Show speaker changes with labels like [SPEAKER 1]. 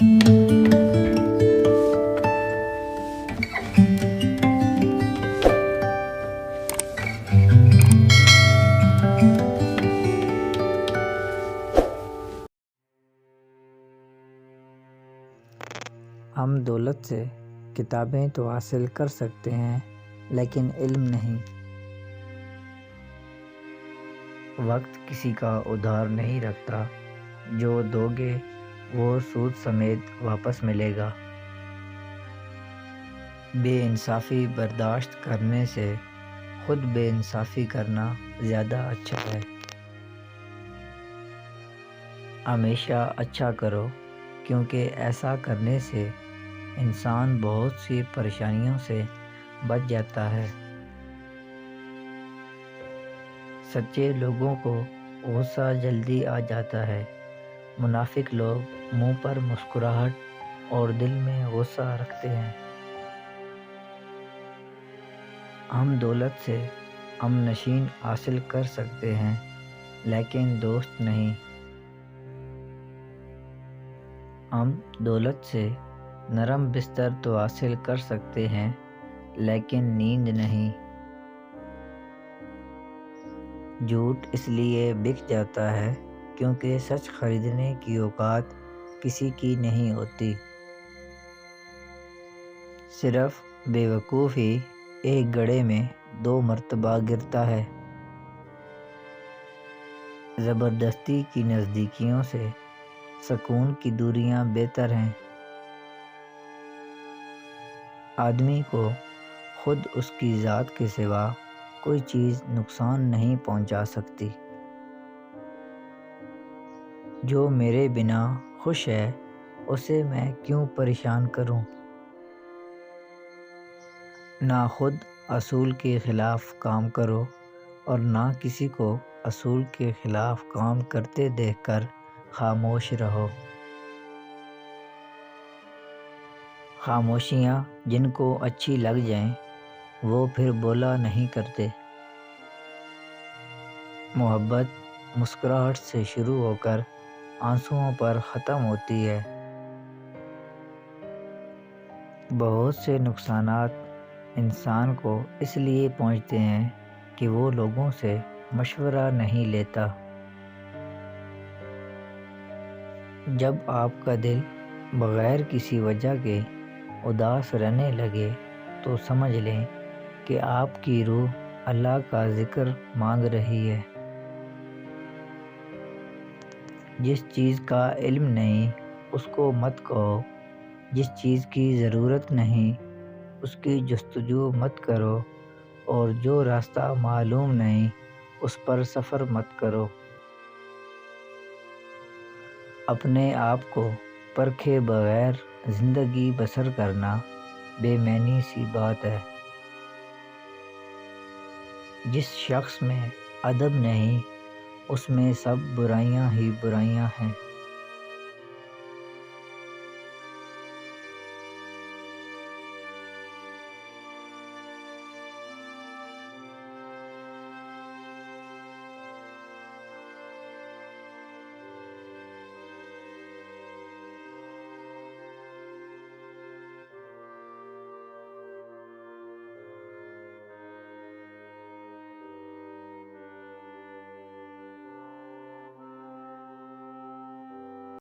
[SPEAKER 1] ہم دولت سے کتابیں تو حاصل کر سکتے ہیں لیکن علم نہیں۔ وقت کسی کا ادھار نہیں رکھتا، جو دو گے وہ سود سمیت واپس ملے گا۔ بے انصافی برداشت کرنے سے خود بے انصافی کرنا زیادہ اچھا ہے۔ ہمیشہ اچھا کرو، کیونکہ ایسا کرنے سے انسان بہت سی پریشانیوں سے بچ جاتا ہے۔ سچے لوگوں کو غصہ جلدی آ جاتا ہے، منافق لوگ منہ پر مسکراہٹ اور دل میں غصہ رکھتے ہیں۔ ہم دولت سے نشین حاصل کر سکتے ہیں لیکن دوست نہیں۔ ہم دولت سے نرم بستر تو حاصل کر سکتے ہیں لیکن نیند نہیں۔ جھوٹ اس لیے بک جاتا ہے کیونکہ سچ خریدنے کی اوقات کسی کی نہیں ہوتی۔ صرف بے وقوف ہی ایک گڑھے میں 2 مرتبہ گرتا ہے۔ زبردستی کی نزدیکیوں سے سکون کی دوریاں بہتر ہیں۔ آدمی کو خود اس کی ذات کے سوا کوئی چیز نقصان نہیں پہنچا سکتی۔ جو میرے بنا خوش ہے اسے میں کیوں پریشان کروں۔ نہ خود اصول کے خلاف کام کرو اور نہ کسی کو اصول کے خلاف کام کرتے دیکھ کر خاموش رہو۔ خاموشیاں جن کو اچھی لگ جائیں وہ پھر بولا نہیں کرتے۔ محبت مسکراہٹ سے شروع ہو کر آنسوؤں پر ختم ہوتی ہے۔ بہت سے نقصانات انسان کو اس لیے پہنچتے ہیں کہ وہ لوگوں سے مشورہ نہیں لیتا۔ جب آپ کا دل بغیر کسی وجہ کے اداس رہنے لگے تو سمجھ لیں کہ آپ کی روح اللہ کا ذکر مانگ رہی ہے۔ جس چیز کا علم نہیں اس کو مت کہو، جس چیز کی ضرورت نہیں اس کی جستجو مت کرو، اور جو راستہ معلوم نہیں اس پر سفر مت کرو۔ اپنے آپ کو پرکھے بغیر زندگی بسر کرنا بے معنی سی بات ہے۔ جس شخص میں ادب نہیں اس میں سب برائیاں ہی برائیاں ہیں۔